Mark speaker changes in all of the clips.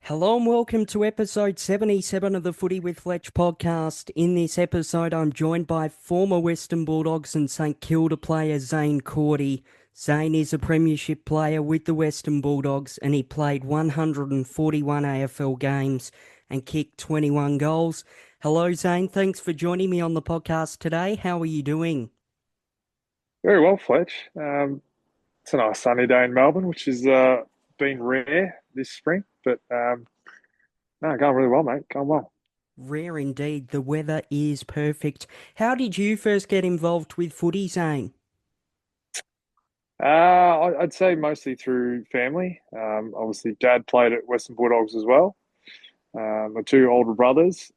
Speaker 1: Hello and welcome to episode 77 of the Footy with Fletch podcast. In this episode, I'm joined by former Western Bulldogs and St Kilda player Zaine Cordy. Zaine is a Premiership player with the Western Bulldogs and he played 141 AFL games and kicked 21 goals. Hello Zaine, thanks for joining me on the podcast today. How are you doing?
Speaker 2: Very well, Fletch. It's a nice sunny day in Melbourne, which has been rare this spring. But no, going really well, mate. Going well.
Speaker 1: Rare indeed, the weather is perfect. How did you first get involved with footy, Zaine?
Speaker 2: I'd say mostly through family. Obviously, Dad played at Western Bulldogs as well. My two older brothers,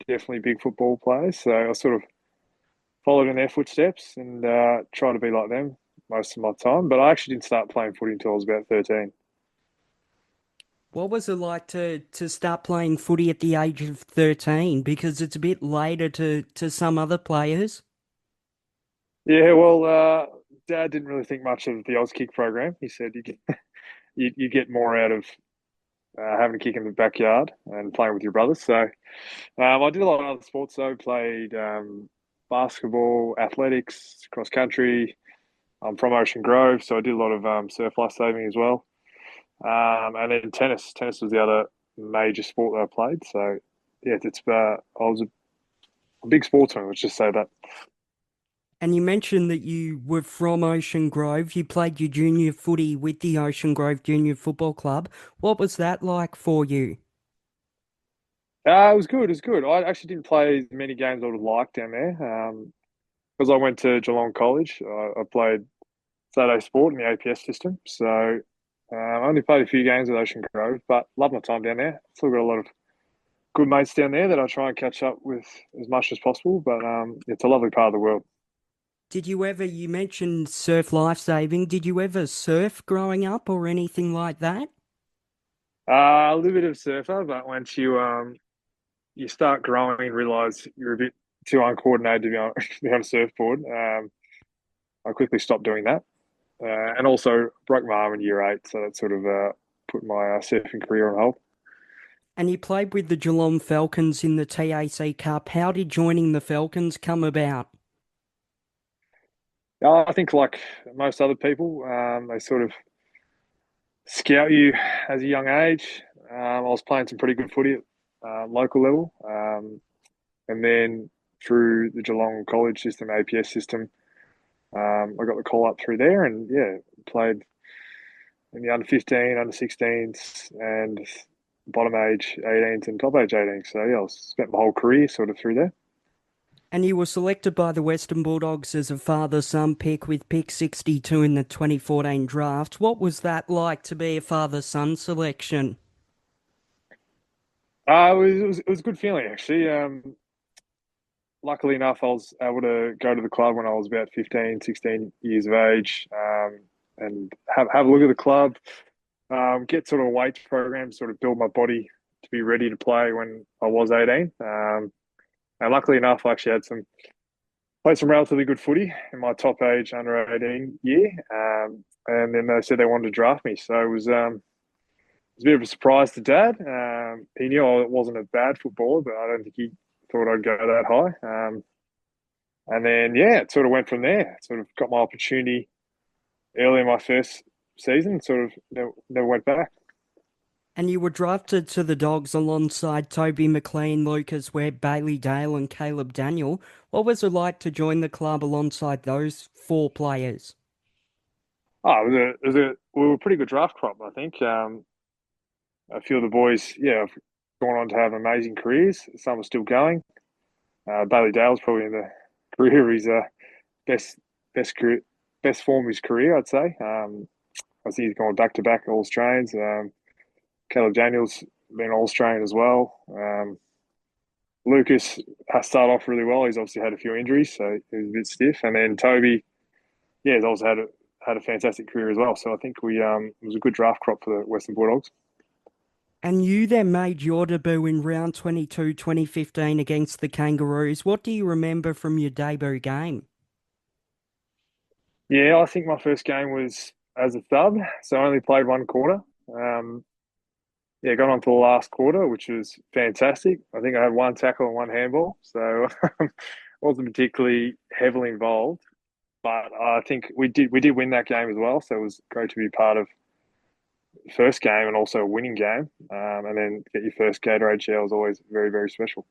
Speaker 2: definitely big football players. So I sort of followed in their footsteps and tried to be like them most of my time. But I actually didn't start playing footy until I was about 13.
Speaker 1: What was it like to start playing footy at the age of 13? Because it's a bit later to some other players.
Speaker 2: Yeah, well, Dad didn't really think much of the Auskick program. He said you get more out of having a kick in the backyard and playing with your brothers. So I did a lot of other sports though. Played basketball, athletics, cross country. I'm from Ocean Grove, so I did a lot of surf life saving as well. And then tennis. Tennis was the other major sport that I played. So yeah, I was a big sportsman. Let's just say that.
Speaker 1: And you mentioned that you were from Ocean Grove. You played your junior footy with the Ocean Grove Junior Football Club. What was that like for you?
Speaker 2: It was good. It was good. I actually didn't play as many games I would have liked down there. Because I went to Geelong College, I played Saturday sport in the APS system. So I only played a few games at Ocean Grove, but loved my time down there. Still got a lot of good mates down there that I try and catch up with as much as possible. But it's a lovely part of the world.
Speaker 1: Did you ever, you mentioned surf lifesaving, did you ever surf growing up or anything like that?
Speaker 2: A little bit of surfer, but once you start growing and realise you're a bit too uncoordinated to be on, to be on a surfboard, I quickly stopped doing that. And also broke my arm in year eight, so that sort of put my surfing career on hold.
Speaker 1: And you played with the Geelong Falcons in the TAC Cup. How did joining the Falcons come about?
Speaker 2: I think, like most other people, they sort of scout you as a young age. I was playing some pretty good footy at local level, and then through the Geelong College system, APS system, I got the call up through there, and yeah, played in the under 15, under 16s, and bottom age 18s and top age 18s. So yeah, I spent my whole career sort of through there.
Speaker 1: And you were selected by the Western Bulldogs as a father-son pick with pick 62 in the 2014 draft. What was that like to be a father-son selection?
Speaker 2: It was a good feeling actually. Luckily enough, I was able to go to the club when I was about 15, 16 years of age, and have a look at the club, get sort of a weights program, sort of build my body to be ready to play when I was 18. And luckily enough, I actually played some relatively good footy in my top age under 18 year. And then they said they wanted to draft me. So it was a bit of a surprise to Dad. He knew I wasn't a bad footballer, but I don't think he thought I'd go that high. And then, yeah, it sort of went from there. Sort of got my opportunity early in my first season, sort of never went back.
Speaker 1: And you were drafted to the Dogs alongside Toby McLean, Lucas Webb, Bailey Dale and Caleb Daniel. What was it like to join the club alongside those four players?
Speaker 2: We were a pretty good draft crop, I think. A few of the boys, yeah, have gone on to have amazing careers. Some are still going. Bailey Dale's probably in the career of his best best career, best form of his career, I'd say. I think he's gone back to back All Australians. Caleb Daniels been All Australian as well. Lucas has started off really well. He's obviously had a few injuries, so he was a bit stiff. And then Toby, yeah, he's also had a fantastic career as well. So I think we it was a good draft crop for the Western Bulldogs.
Speaker 1: And you then made your debut in round 22, 2015 against the Kangaroos. What do you remember from your debut game?
Speaker 2: Yeah, I think my first game was as a sub, so I only played one quarter. Um, yeah, got on to the last quarter, which was fantastic. I think I had one tackle and one handball, so wasn't particularly heavily involved. But I think we did win that game as well, so it was great to be part of the first game and also a winning game. And then get your first Gatorade share was always very, very special.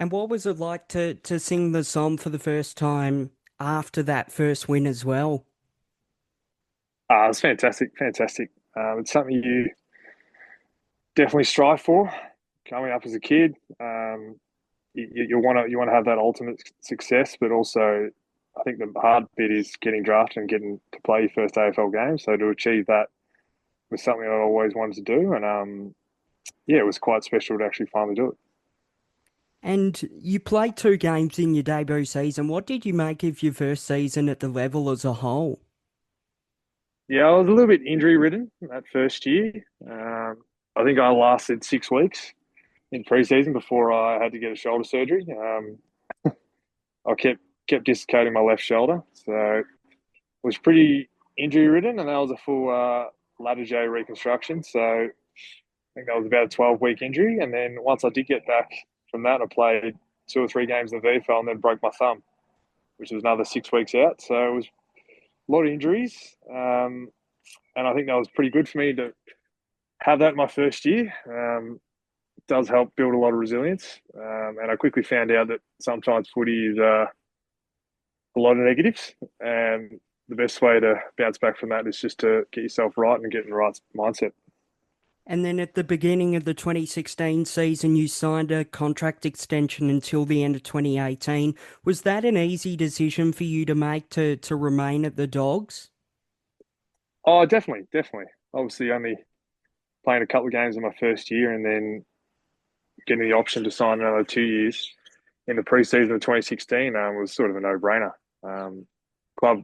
Speaker 1: And what was it like to sing the song for the first time after that first win as well?
Speaker 2: It was fantastic, fantastic. It's something you definitely strive for coming up as a kid. You want to have that ultimate success, but also I think the hard bit is getting drafted and getting to play your first AFL game. So to achieve that was something I always wanted to do, and yeah, it was quite special to actually finally do it.
Speaker 1: And you played two games in your debut season. What did you make of your first season at the level as a whole?
Speaker 2: Yeah, I was a little bit injury ridden that first year. I think I lasted 6 weeks in preseason before I had to get a shoulder surgery. I kept dislocating my left shoulder, so it was pretty injury ridden, and that was a full ladder J reconstruction. So I think that was about a 12-week injury, and then once I did get back from that, I played 2 or 3 games in the VFL and then broke my thumb, which was another 6 weeks out. So it was a lot of injuries, and I think that was pretty good for me to have that in my first year. It does help build a lot of resilience, and I quickly found out that sometimes footy is a lot of negatives, and the best way to bounce back from that is just to get yourself right and get in the right mindset.
Speaker 1: And then at the beginning of the 2016 season, you signed a contract extension until the end of 2018. Was that an easy decision for you to make to remain at the Dogs?
Speaker 2: Oh, definitely, definitely. Obviously, only playing a couple of games in my first year, and then getting the option to sign another 2 years in the preseason of 2016 was sort of a no-brainer. Club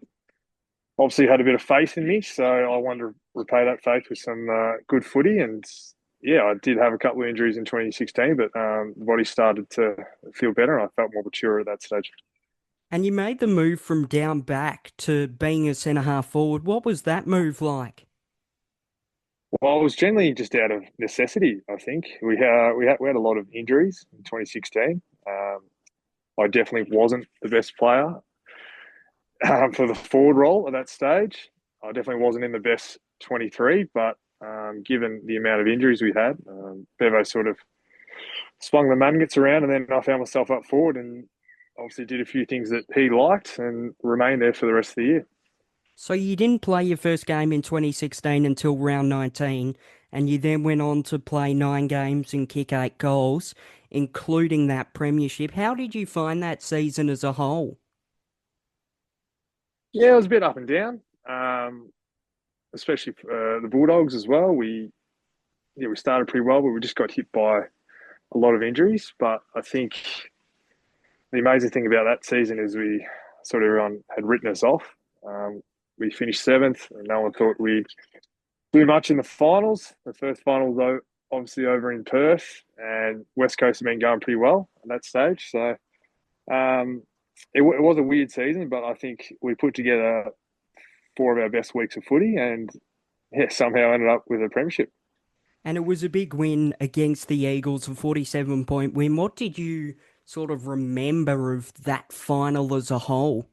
Speaker 2: obviously had a bit of faith in me, so I wanted to repay that faith with some good footy. And yeah, I did have a couple of injuries in 2016, but the body started to feel better, and I felt more mature at that stage.
Speaker 1: And you made the move from down back to being a centre half forward. What was that move like?
Speaker 2: Well, it was generally just out of necessity. I think we had a lot of injuries in 2016. I definitely wasn't the best player for the forward role at that stage. I definitely wasn't in the best 23, but given the amount of injuries we had, Bevo sort of swung the maggots around, and then I found myself up forward and obviously did a few things that he liked and remained there for the rest of the year.
Speaker 1: So you didn't play your first game in 2016 until round 19, and you then went on to play 9 games and kick 8 goals, including that premiership. How did you find that season as a whole?
Speaker 2: Yeah, it was a bit up and down, especially for, the Bulldogs as well. We started pretty well, but we just got hit by a lot of injuries. But I think the amazing thing about that season is we sort of everyone had written us off. We finished seventh, and no one thought we'd do much in the finals. The first finals, though, obviously over in Perth, and West Coast have been going pretty well at that stage. So um, it was a weird season, but I think we put together 4 of our best weeks of footy, and yeah, somehow ended up with a premiership.
Speaker 1: And it was a big win against the Eagles, a 47-point win. What did you sort of remember of that final as a whole?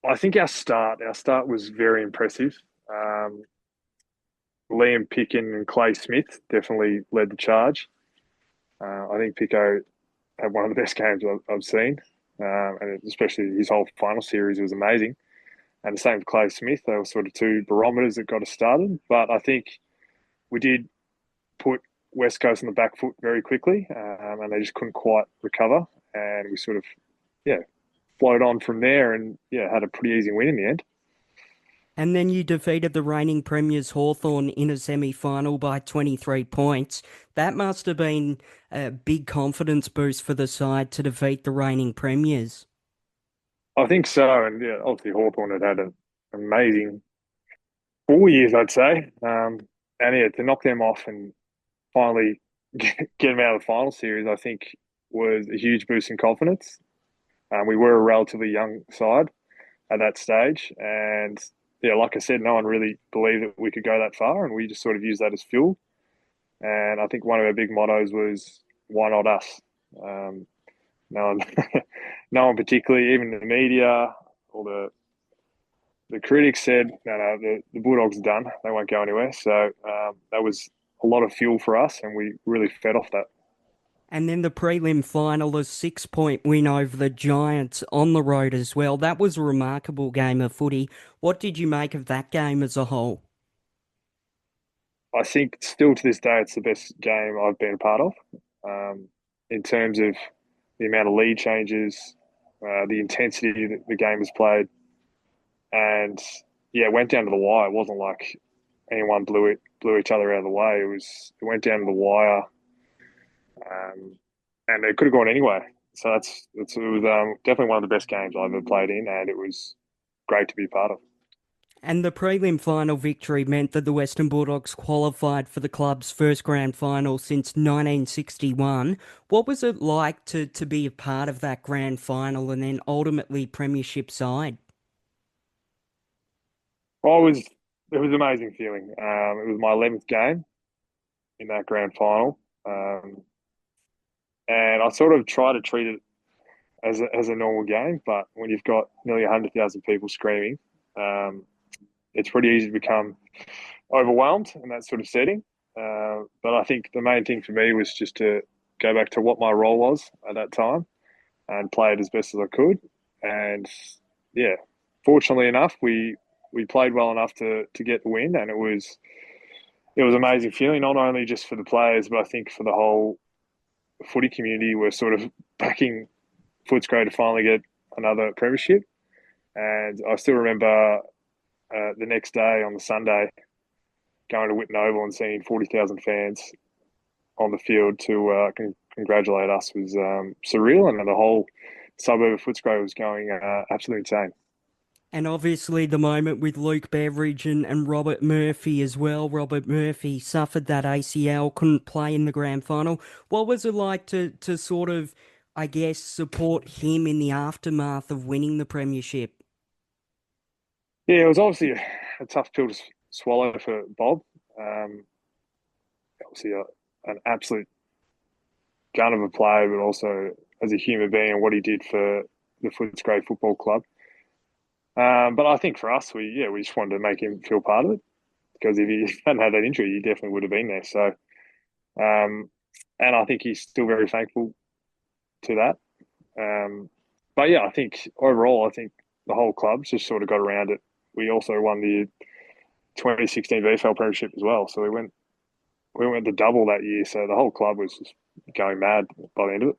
Speaker 2: I think our start was very impressive. Um, Liam Picken and Clay Smith definitely led the charge. I think Pico had one of the best games I've seen, and especially his whole final series was amazing. And the same with Clay Smith; they were sort of two barometers that got us started. But I think we did put West Coast on the back foot very quickly, and they just couldn't quite recover. And we sort of, yeah, flowed on from there, and yeah, had a pretty easy win in the end.
Speaker 1: And then you defeated the reigning premiers Hawthorn in a semi-final by 23 points. That must have been a big confidence boost for the side to defeat the reigning premiers.
Speaker 2: I think so, and yeah, obviously Hawthorn had an amazing 4 years, I'd say, and yeah, to knock them off and finally get them out of the final series, I think was a huge boost in confidence. We were a relatively young side at that stage, and yeah, like I said, no one really believed that we could go that far, and we just sort of used that as fuel. And I think one of our big mottos was "Why not us?" Um, no one, no one particularly, even the media or the critics said, no, the Bulldogs are done. They won't go anywhere. So that was a lot of fuel for us, and we really fed off that.
Speaker 1: And then the prelim final, a 6 point win over the Giants on the road as well. That was a remarkable game of footy. What did you make of that game as a whole?
Speaker 2: I think still to this day, it's the best game I've been a part of um, in terms of the amount of lead changes, the intensity that the game was played, and yeah, it went down to the wire. It wasn't like anyone blew each other out of the way. It went down to the wire, and it could have gone anyway. So it was definitely one of the best games I've ever played in, and it was great to be part of.
Speaker 1: And the prelim final victory meant that the Western Bulldogs qualified for the club's first grand final since 1961. What was it like to be a part of that grand final and then ultimately Premiership side?
Speaker 2: Well, it was an amazing feeling. It was my 11th game in that grand final, and I sort of try to treat it as a normal game. But when you've got nearly 100,000 people screaming, um, it's pretty easy to become overwhelmed in that sort of setting. But I think the main thing for me was just to go back to what my role was at that time and play it as best as I could. And yeah, fortunately enough, we played well enough to get the win, and it was amazing feeling, not only just for the players, but I think for the whole footy community. We're sort of backing Footscray to finally get another premiership. And I still remember the next day on the Sunday going to Whitten Oval and seeing 40,000 fans on the field to congratulate us was surreal. And the whole suburb of Footscray was going absolutely insane.
Speaker 1: And obviously the moment with Luke Beveridge and Robert Murphy as well. Robert Murphy suffered that ACL, couldn't play in the grand final. What was it like to sort of, I guess, support him in the aftermath of winning the premiership?
Speaker 2: Yeah, it was obviously a tough pill to swallow for Bob. Um, obviously, an absolute gun of a player, but also as a human being and what he did for the Footscray Football Club. But I think for us, we just wanted to make him feel part of it because if he hadn't had that injury, he definitely would have been there. So, um, and I think he's still very thankful to that. Um, but yeah, I think overall, I think the whole club's just sort of got around it. We also won the 2016 VFL Premiership as well, so we went to double that year. So the whole club was just going mad by the end of it.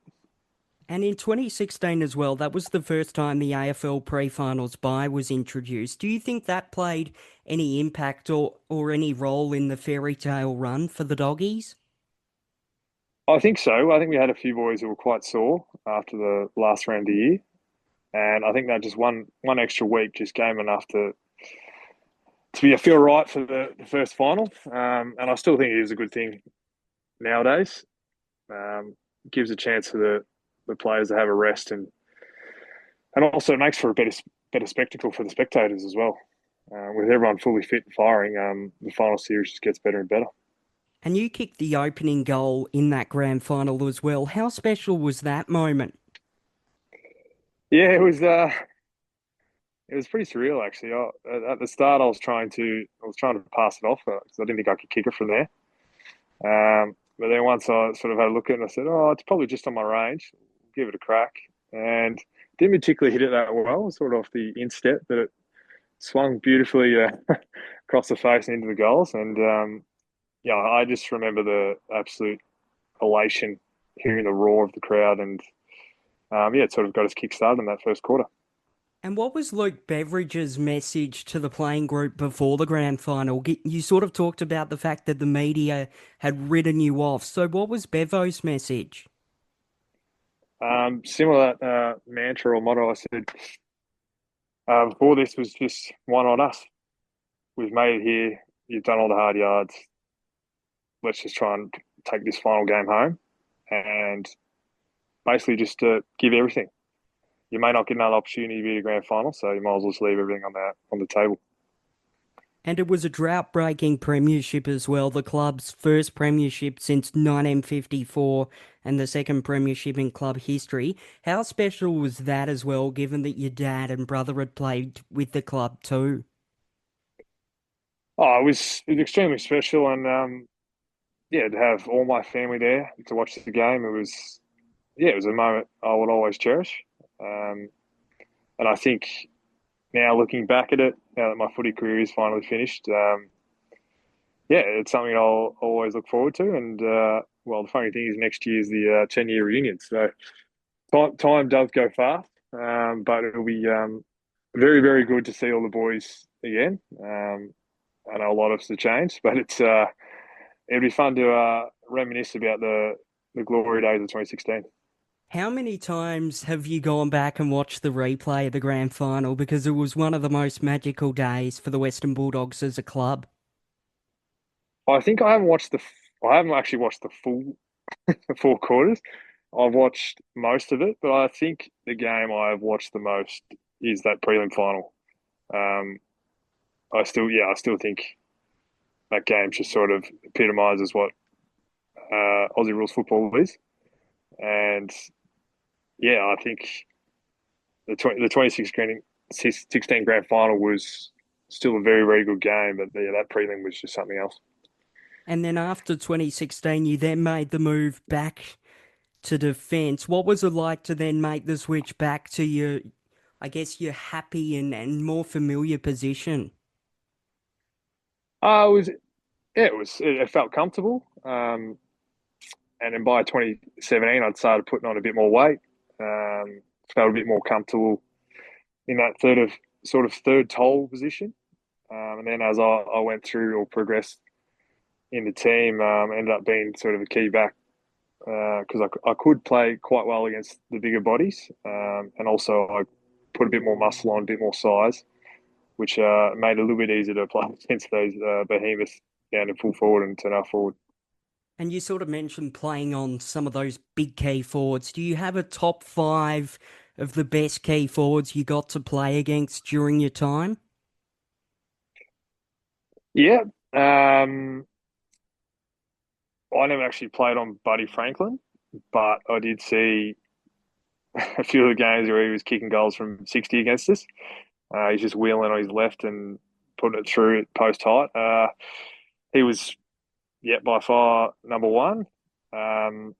Speaker 1: And in 2016 as well, that was the first time the AFL pre-finals bye was introduced. Do you think that played any impact or any role in the fairy tale run for the doggies?
Speaker 2: I think so. I think we had a few boys who were quite sore after the last round of the year, and I think that just one extra week just gave enough to be a feel right for the first final. And I still think it is a good thing nowadays. Gives a chance for the players to have a rest, and also it makes for a better spectacle for the spectators as well. With everyone fully fit and firing, the final series just gets better and better.
Speaker 1: And you kicked the opening goal in that grand final as well. How special was that moment?
Speaker 2: Yeah, it was pretty surreal actually. At the start, I was trying to pass it off because I didn't think I could kick it from there. But then once I sort of had a look at it, I said, "Oh, it's probably just on my range. Give it a crack." And didn't particularly hit it that well, sort of off the instep, but it swung beautifully across the face and into the goals. And yeah, I just remember the absolute elation hearing the roar of the crowd, and yeah, it sort of got us kick-started in that first quarter.
Speaker 1: And what was Luke Beveridge's message to the playing group before the grand final? You sort of talked about the fact that the media had written you off. So what was Bevo's message?
Speaker 2: Similar mantra or motto I said before this was just one on us. We've made it here. You've done all the hard yards. Let's just try and take this final game home and basically just to give everything. You may not get another opportunity to be a grand final, so you might as well just leave everything on the table.
Speaker 1: And it was a drought-breaking premiership as well, the club's first premiership since 1954 and the second premiership in club history. How special was that as well, given that your dad and brother had played with the club too?
Speaker 2: Oh, it was extremely special, and yeah, to have all my family there to watch the game, it was a moment I would always cherish. Um, and I think now looking back at it, now that my footy career is finally finished, yeah, it's something I'll always look forward to. And well, the funny thing is, next year is the 10-year reunion, so time does go fast, but it'll be very, very good to see all the boys again. I know a lot of us have changed, but it'll be fun to reminisce about the glory days of 2016.
Speaker 1: How many times have you gone back and watched the replay of the grand final? Because it was one of the most magical days for the Western Bulldogs as a club.
Speaker 2: I think I haven't actually watched the full four quarters. I've watched most of it, but I think the game I've watched the most is that prelim final. Um, I still think that game just sort of epitomises what Aussie rules football is, and yeah, I think the 2016 grand final was still a very, very good game, but yeah, that prelim was just something else.
Speaker 1: And then after 2016, you then made the move back to defence. What was it like to then make the switch back to your, I guess, your happy and more familiar position?
Speaker 2: It was yeah, it felt comfortable. And then by 2017, I'd started putting on a bit more weight. Felt a bit more comfortable in that third toll position. And then as I went through or progressed in the team, ended up being sort of a key back because I could play quite well against the bigger bodies, and also I put a bit more muscle on, a bit more size, which made it a little bit easier to play against those behemoths down in full forward and turn half forward.
Speaker 1: And you sort of mentioned playing on some of those big key forwards. Do you have a top five of the best key forwards you got to play against during your time?
Speaker 2: Yeah, um, I never actually played on Buddy Franklin, but I did see a few of the games where he was kicking goals from 60 against us. He's just wheeling on his left and putting it through at post height. He was, yeah, by far number one. Um,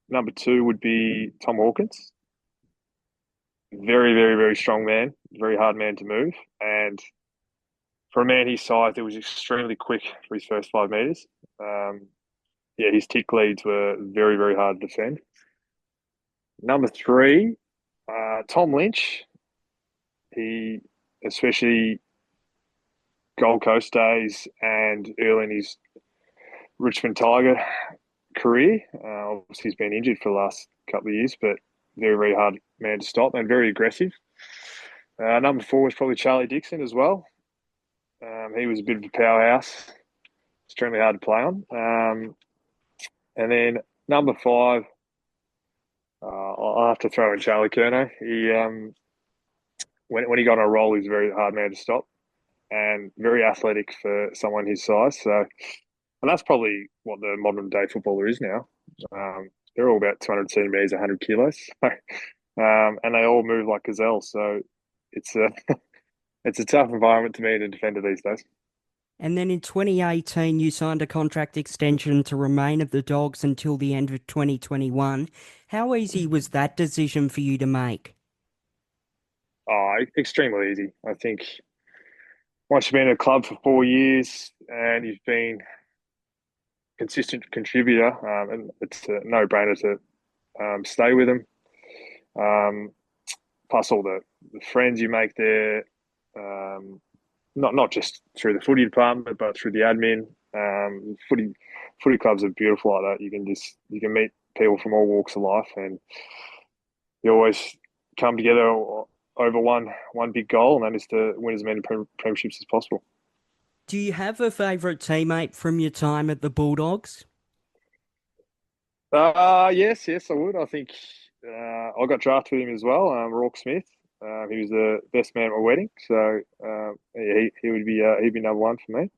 Speaker 2: Number two would be Tom Hawkins. Very, very, very strong man. Very hard man to move. And for a man his size, it was extremely quick for his first 5 meters. Um, yeah, his tick leads were very, very hard to defend. Number three, Tom Lynch. He, especially Gold Coast days and early in his Richmond Tiger career. Obviously, he's been injured for the last couple of years, but very, very hard man to stop and very aggressive. Number four was probably Charlie Dixon as well. He was a bit of a powerhouse, extremely hard to play on. And then number five, I'll have to throw in Charlie Curnow. When he got on a roll, he was a very hard man to stop and very athletic for someone his size. So, and that's probably what the modern day footballer is now. They're all about 200 centimeters, 100 kilos, and they all move like gazelles. So it's a it's a tough environment to be in a defender these days.
Speaker 1: And then in 2018, you signed a contract extension to remain at the Dogs until the end of 2021. How easy was that decision for you to make?
Speaker 2: Oh, extremely easy. I think once you've been at a club for 4 years and you've been a consistent contributor, and it's a no-brainer to stay with them. Um, plus all the friends you make there, not just through the footy department, but through the admin. Footy clubs are beautiful like that. You can meet people from all walks of life, and you always come together over one big goal, and that is to win as many premierships as possible.
Speaker 1: Do you have a favourite teammate from your time at the Bulldogs?
Speaker 2: Yes, I would. I think I got drafted with him as well. Rourke Smith. He was the best man at my wedding, so yeah, he would be he'd be number one for me.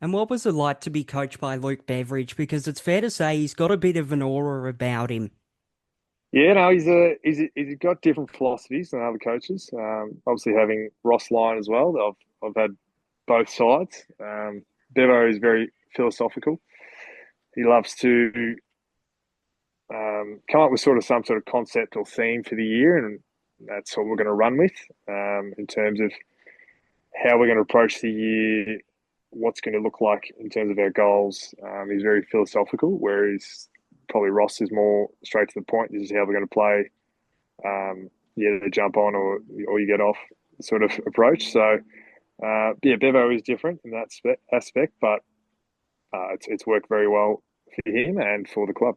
Speaker 1: And what was it like to be coached by Luke Beveridge? Because it's fair to say he's got a bit of an aura about him.
Speaker 2: Yeah, no, he's got different philosophies than other coaches. Obviously, having Ross Lyon as well. I've had both sides. Bevo is very philosophical. He loves to come up with some sort of concept or theme for the year, and that's what we're going to run with in terms of how we're going to approach the year, what's going to look like in terms of our goals. He's very philosophical, whereas probably Ross is more straight to the point. This is how we're going to play. You either jump on or you get off sort of approach. So yeah, Bevo is different in that aspect, but it's worked very well for him and for the club.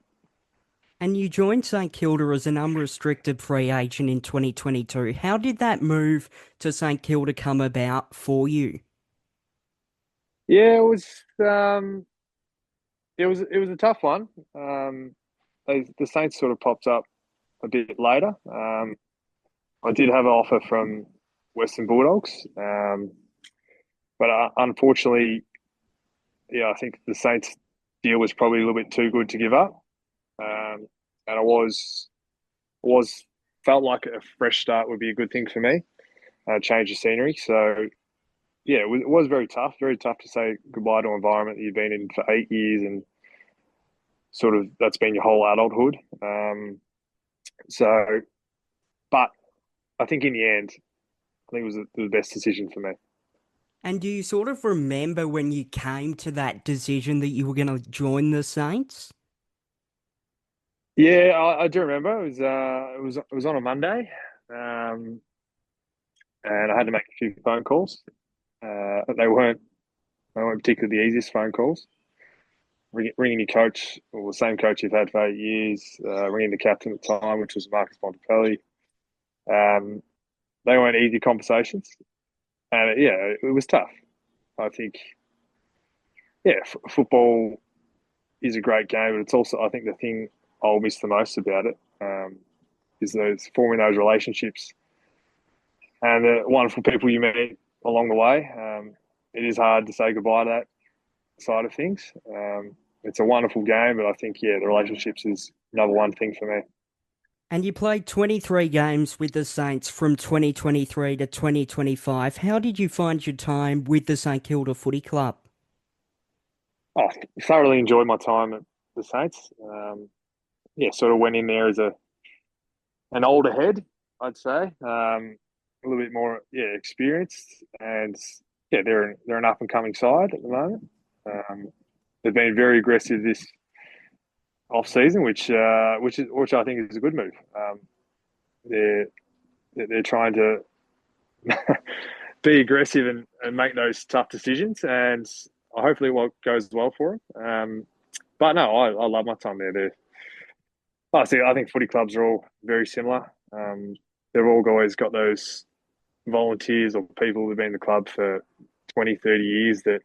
Speaker 1: And you joined St Kilda as an unrestricted free agent in 2022. How did that move to St Kilda come about for you?
Speaker 2: Yeah, it was a tough one. The Saints sort of popped up a bit later. I did have an offer from Western Bulldogs, but unfortunately, yeah, I think the Saints deal was probably a little bit too good to give up, and I was felt like a fresh start would be a good thing for me, change of scenery. So yeah, it was very tough to say goodbye to an environment that you've been in for 8 years and sort of that's been your whole adulthood. So, but I think in the end, I think it was the best decision for me.
Speaker 1: And do you sort of remember when you came to that decision that you were going to join the Saints?
Speaker 2: Yeah, I do remember. It was on a Monday, um, and I had to make a few phone calls. They weren't particularly the easiest phone calls. Ringing your coach, or the same coach you've had for 8 years, ringing the captain at the time, which was Marcus Montepelli. Um, they weren't easy conversations, and yeah, it was tough. I think, yeah, football is a great game, but it's also, I think, the thing I'll miss the most about it is those forming those relationships and the wonderful people you meet along the way. It is hard to say goodbye to that side of things. It's a wonderful game, but I think, yeah, the relationships is number one thing for me.
Speaker 1: And you played 23 games with the Saints from 2023 to 2025. How did you find your time with the St Kilda Footy Club?
Speaker 2: I thoroughly enjoyed my time at the Saints. Yeah, sort of went in there as an older head, I'd say, a little bit more, yeah, experienced, and yeah, they're an up and coming side at the moment. Um, they've been very aggressive this off season, which I think is a good move. They're they're trying to be aggressive and make those tough decisions, and hopefully what goes well for them. But no, I love my time there. I think footy clubs are all very similar. They've all always got those volunteers or people who've been in the club for 20, 30 years that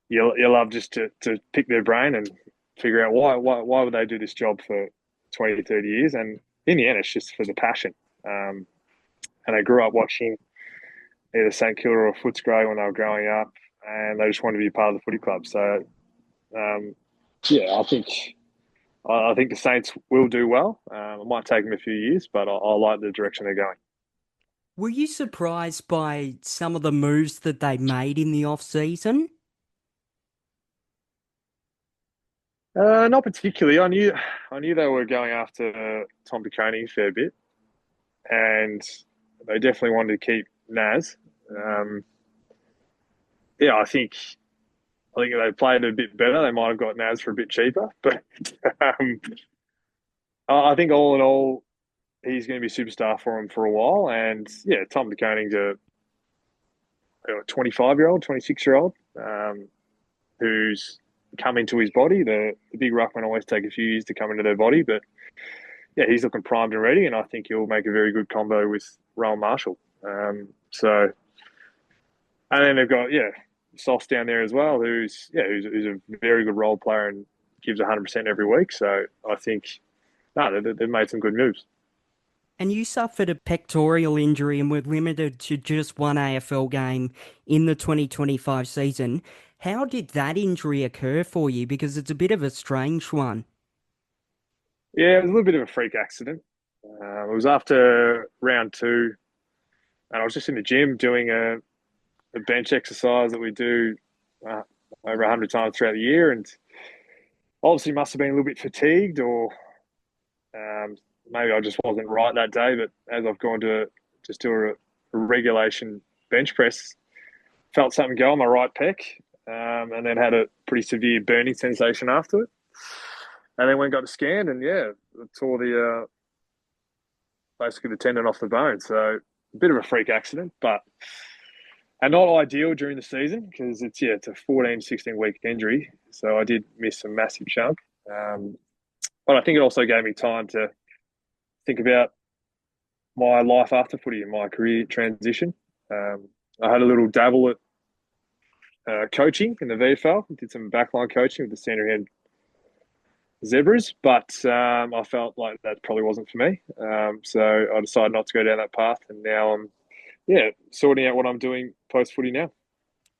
Speaker 2: you'll love just to pick their brain and figure out why would they do this job for 20, 30 years. And in the end, it's just for the passion. And I grew up watching either St Kilda or Footscray when they were growing up, and they just wanted to be part of the footy club. So, yeah, I think the Saints will do well. It might take them a few years, but I like the direction they're going.
Speaker 1: Were you surprised by some of the moves that they made in the off season?
Speaker 2: Not particularly. I knew they were going after Tom DeConey a fair bit, and they definitely wanted to keep Naz. Um, yeah, I think if they played a bit better, they might have got Naz for a bit cheaper. But I think all in all, he's going to be a superstar for him for a while. And yeah, Tom DeConing's a 25-year-old, 26-year-old who's come into his body. The big ruckmen always take a few years to come into their body, but yeah, he's looking primed and ready, and I think he'll make a very good combo with Rowan Marshall. So, and then they've got Sauce down there as well, who's a very good role player and gives 100% every week. So I think no, they've made some good moves.
Speaker 1: And you suffered a pectoral injury and were limited to just one AFL game in the 2025 season. How did that injury occur for you? Because it's a bit of a strange one.
Speaker 2: Yeah, it was a little bit of a freak accident. It was after round two, and I was just in the gym doing a bench exercise that we do uh, over 100 times throughout the year, and obviously must have been a little bit fatigued, or um, maybe I just wasn't right that day. But as I've gone to just do a regulation bench press, felt something go on my right pec, and then had a pretty severe burning sensation after it. And then went and got scanned, and yeah, tore the basically the tendon off the bone. So a bit of a freak accident, but and not ideal during the season because it's a 14, 16 week injury. So I did miss a massive chunk. Um, but I think it also gave me time to think about my life after footy and my career transition. I had a little dabble at coaching in the VFL. Did some backline coaching with the Centrehead Zebras, but I felt like that probably wasn't for me. So I decided not to go down that path, and now I'm sorting out what I'm doing post footy now.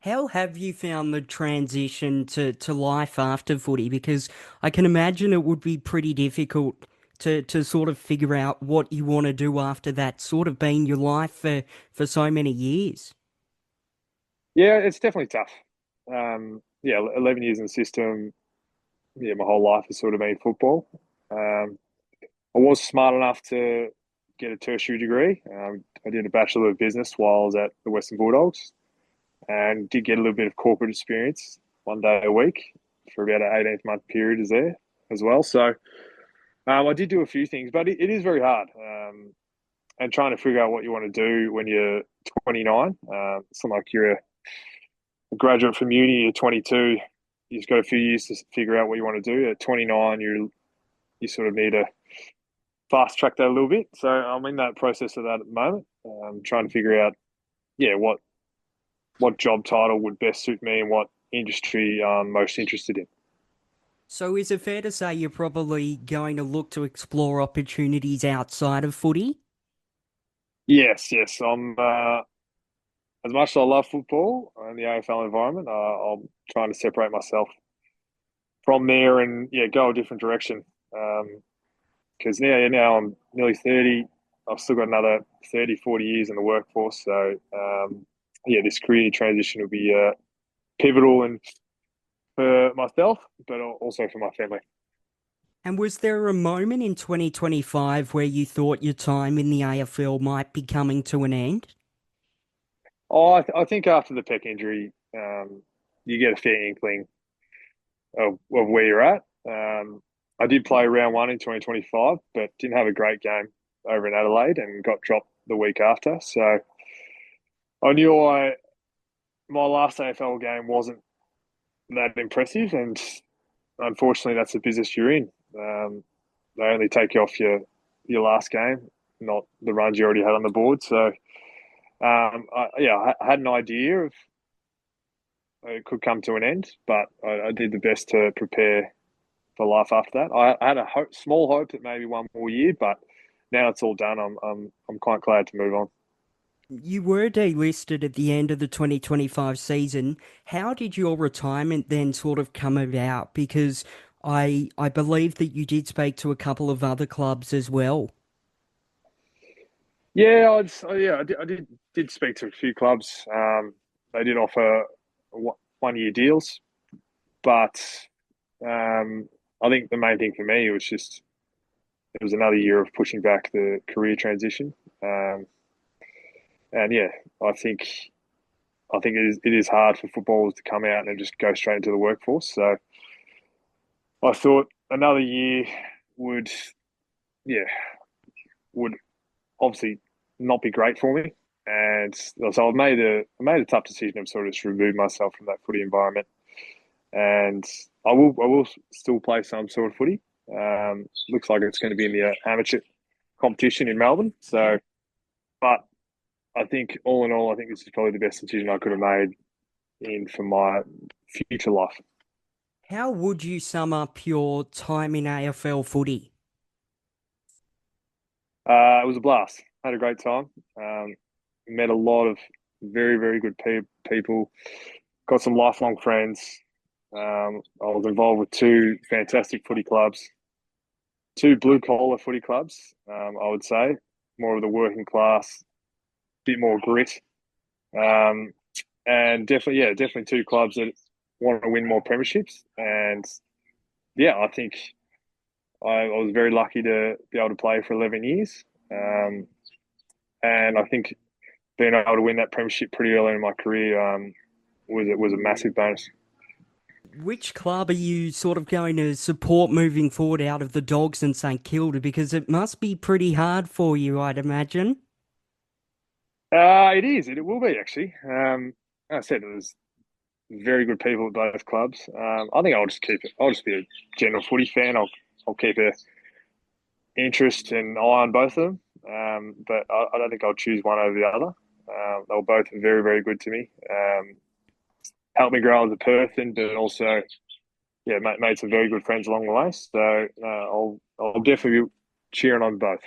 Speaker 1: How have you found the transition to life after footy? Because I can imagine it would be pretty difficult to sort of figure out what you want to do after that sort of being your life for so many years.
Speaker 2: Yeah, it's definitely tough. Yeah, 11 years in the system. Yeah, my whole life has sort of been football. Um, I was smart enough to get a tertiary degree. I did a Bachelor of Business while I was at the Western Bulldogs and did get a little bit of corporate experience 1 day a week for about an 18-month period is there as well. So I did do a few things, but it is very hard. And trying to figure out what you want to do when you're 29. It's not like you're a graduate from uni, you're 22, you've got a few years to figure out what you want to do. At 29, you sort of need to fast track that a little bit. So I'm in that process of that at the moment. Trying to figure out, what job title would best suit me and what industry I'm most interested in.
Speaker 1: So is it fair to say you're probably going to look to explore opportunities outside of footy?
Speaker 2: Yes, yes. I'm as much as I love football and the AFL environment, I'm trying to separate myself from there and go a different direction. Because now I'm nearly 30. I've still got another 30, 40 years in the workforce. So this career transition will be pivotal and for myself, but also for my family.
Speaker 1: And was there a moment in 2025 where you thought your time in the AFL might be coming to an end?
Speaker 2: Oh, I think after the pec injury, you get a fair inkling of where you're at. I did play round one in 2025, but didn't have a great game over in Adelaide and got dropped the week after. So I knew my last AFL game wasn't that impressive, and unfortunately, that's the business you're in. They only take you off your last game, not the runs you already had on the board. So I had an idea of it could come to an end, but I did the best to prepare for life after that. I had a small hope that maybe one more year, but now it's all done. I'm quite glad to move on.
Speaker 1: You were delisted at the end of the 2025 season. How did your retirement then sort of come about? Because I believe that you did speak to a couple of other clubs as well.
Speaker 2: Yeah, I did speak to a few clubs. They did offer 1 year deals, but I think the main thing for me was just it was another year of pushing back the career transition. Um, and yeah, I think I think it is hard for footballers to come out and just go straight into the workforce. So I thought another year would, yeah, would obviously not be great for me. And so I made a tough decision of sort of just remove myself from that footy environment. And I will still play some sort of footy. Looks like it's going to be in the amateur competition in Melbourne. So, but I think all in all, I think this is probably the best decision I could have made in for my future life.
Speaker 1: How would you sum up your time in AFL footy?
Speaker 2: It was a blast. Had a great time. Met a lot of very, very good people. Got some lifelong friends. I was involved with two fantastic footy clubs, two blue collar footy clubs. I would say more of the working class, bit more grit, um, and definitely, yeah, definitely two clubs that want to win more premierships. And yeah, I think I was very lucky to be able to play for 11 years. And I think being able to win that premiership pretty early in my career was a massive bonus.
Speaker 1: Which club are you sort of going to support moving forward out of the Dogs and St Kilda? Because it must be pretty hard for you, I'd imagine.
Speaker 2: It is. It will be actually. Like I said, there's very good people at both clubs. I think I'll just keep it. I'll just be a general footy fan. I'll keep a interest and eye on both of them. But I don't think I'll choose one over the other. They were both very, very good to me. Helped me grow as a person, but also, yeah, made some very good friends along the way. So I'll definitely be cheering on both.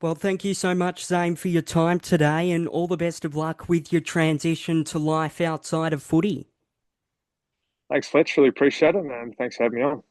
Speaker 1: Well, thank you so much, Zane, for your time today, and all the best of luck with your transition to life outside of footy.
Speaker 2: Thanks, Fletch. Really appreciate it, and thanks for having me on.